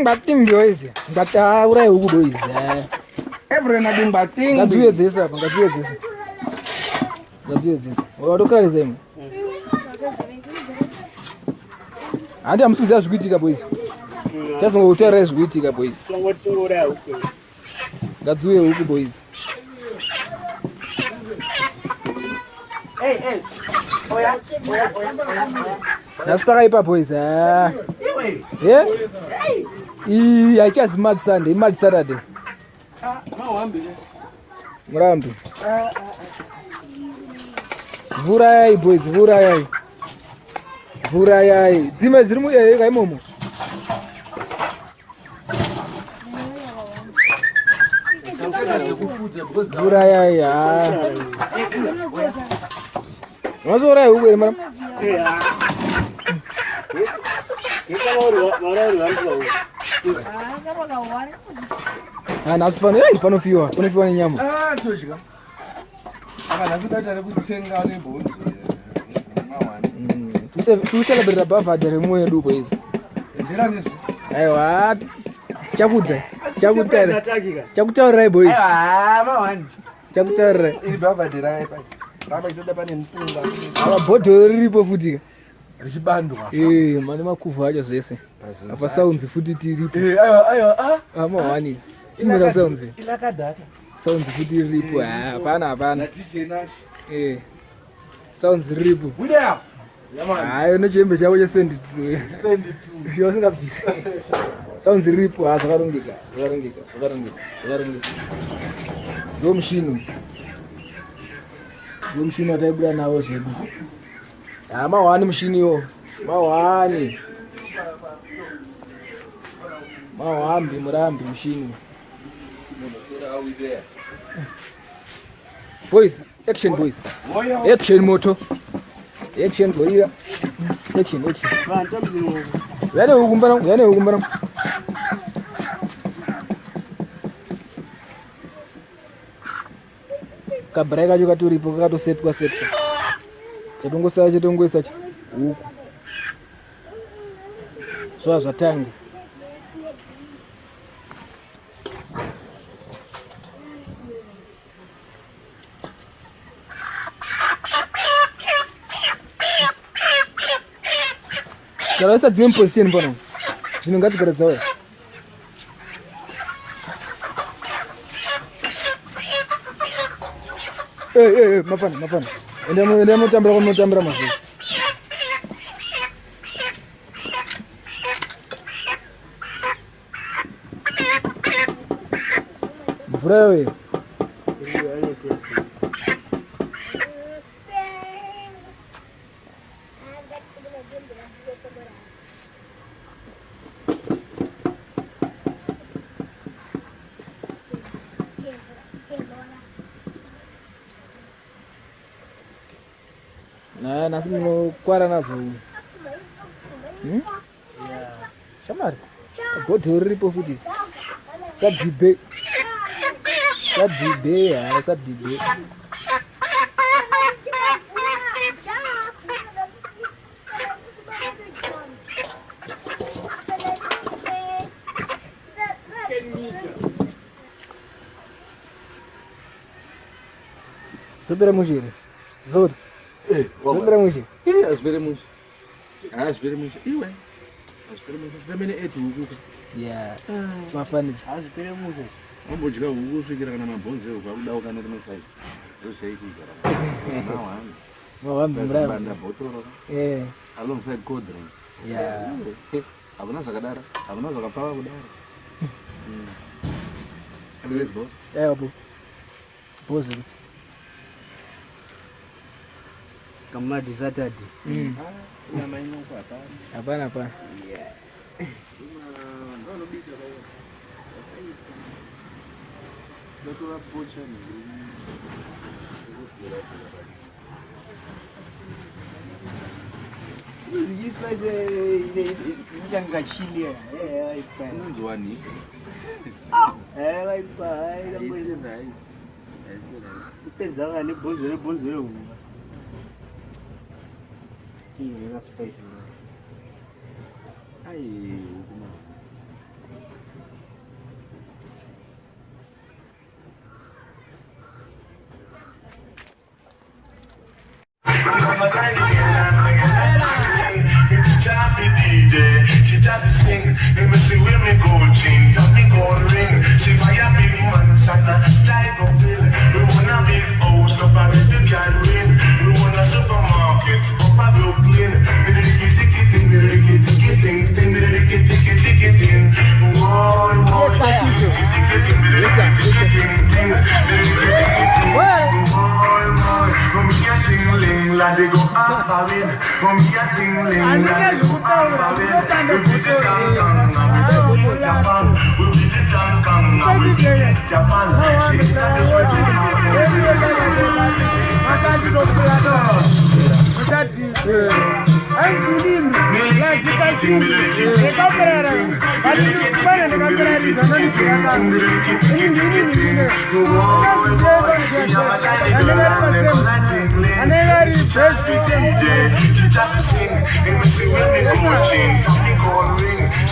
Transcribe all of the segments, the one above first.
bating boys. Ngata urai huku boys. Every na ding bating. Ngazuye dzesa apa, ngazuye dzesa. Ngazuye dzesa. Watokala zemu. Andi amusuza zvikuitika boys. Chazongotera zvikuitika boys. Tongotingora huku. Ngazuye huku boys. Hey. Oya. Nasipaka ipa boys. Yeah. Aichazi mad Sunday, mad Saturday. Murambi. Vurayai boys, vurayai. Vurayai. Dzimwe dziri muyayi kaimomo. Vurayai. Mazorai huko ere mara. Nasi pano panofiwa nenyama. Todya. Nasi tatare kutsenga nebhonzo. To celebrate birthday remwe yedu boys. Ndira nesu. Aiwa. Chakutaurirai boys. Mawani. Chakutaurirai. Iri birthday raipa. Raba itoda pane mpunga. Aba bhodhoro riripo futi. Richibandwa. Mane makuvha acho zvese. Apa sounds futi tiripo. Aiwa. Mawani. Timira sounds. Ilakadaka. Sounds futi riripo. Hapana. Tichena. Sounds riripo. Buda. Hayi nochembe chako chesendi. Send it to. Yosingabvisi. Sounds riripo zvakarongeka. Ndo mushini wataibuda nawo zvedu. Mawani mushiniwo. Mawani murambi mushini. Boys, action boys. Action moto. Action gorilla. Action. Yane ukumbara. Kabrai kacho katoripo kakatosetwa. Chatongoisa huku. Zva zvatanga. Karaisa dzimwe position pano. Dzinongatigara dzawo. Mapana. Ende mutambira mazvi. Mvura yoye. Nasi munokwara nazo. Shamari. Bhodhoro riripo futi. Sadhibe. Zobera mujere. Zoro. Zobera mujere. Asveremos. Iwe. Asveremos. Também é tu. Yeah. Smafanisi. Asveremos. Ambodya huku svikira kana mabhonzo kwakudawo kana kunosai. Zvozvaitika. Mawambi murabanda bhotoro. Alongside cold drink. Yeah. Hakuna zvakadara. Hakuna zvakapfava kudara. Anyways, bo. Bo. Bozo kuti. Kamadi Saturday. Nyama inokwata. Hapana. Yeah. Doutora Pocha. Isso vai ser Jangachilia. Vai para. Não zoani. Vai para. Isso daí. Pesava ali bonzeiro. Ih, nas peças. Aí, teacher to sing. Let me see where me gold chains and me gold ring. She buy a big mansion and slide up hill. We want a big house up a bit you can win. We want a supermarket up a Brooklyn. Me the ticky ting, me the ticky ting, ting, me the ticky ting. Whoa, whoa, ticky ting, me the ticky ting, ting, me the ticky ting. From here tingling, laddie go half a win. From here tingling, laddie go half a win. We visit Hong Kong, we visit Japan. We visit Hong Kong, we visit Japan. She is not just waiting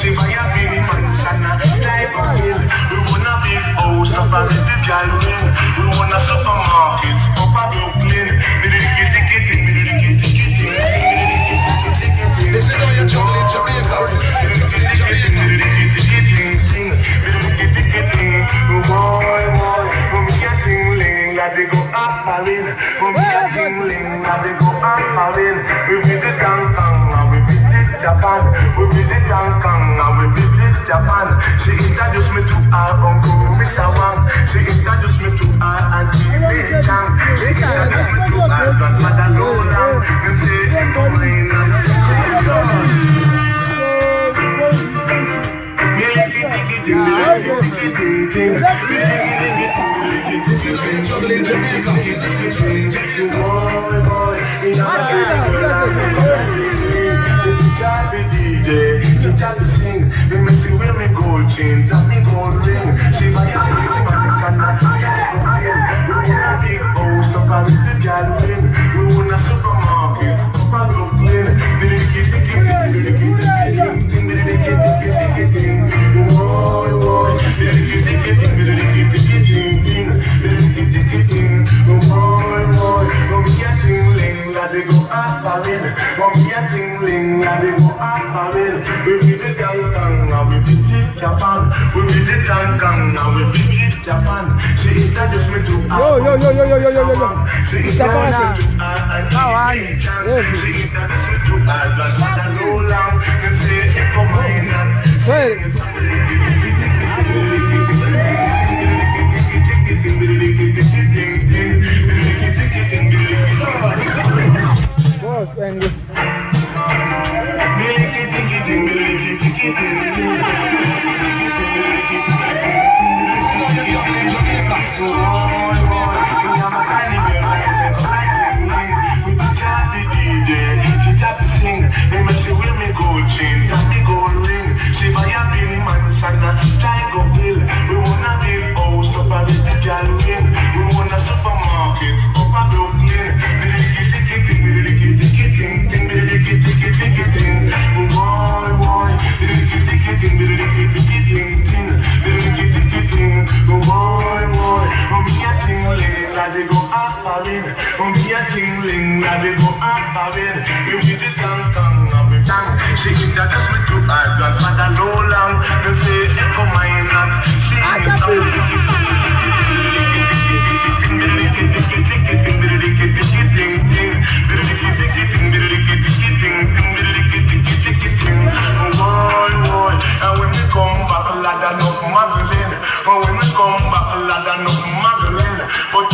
she buy a big mansion and slide up hill. We want a big house up a little girl ring. We want a supermarket up a Brooklyn. This is how you juggle in Jamaica. Boy, boy, from here tingling, laddie go up a win. From here tingling, laddie go up a win. We visit Hong Kong and we visit Japan. We visit Hong Kong and we visit Japan. She introduced me to her uncle, Mr. Wang. She introduced me to her auntie Lei Chang. She introduced me to her grandmother Lola. Them say, teacher to sing. Let me see where me gold chains and me gold ring. She buy a big mansion and we want a big house up a little girl ring. We want a supermarket up a Brooklyn. We visit Hong Kong and we visit Japan. We visit Hong Kong and we visit Japan. She introduced me to her. She introduced me to her and she introduced me to her grandmother Lola. Them say, come on, chains and the gold ring. She buy a big mansion and slide up hill. We want a big house up a little girl ring. We want a supermarket up a Brooklyn. They go up a win. From here tingling, they go up a win. We visit Hong Kong and we thank. She introduced me to her grandmother Lola. Them say, come on, not sing the song. And when we come back, lad, enough Magdalene. And when we come back, lad, enough Magdalene. But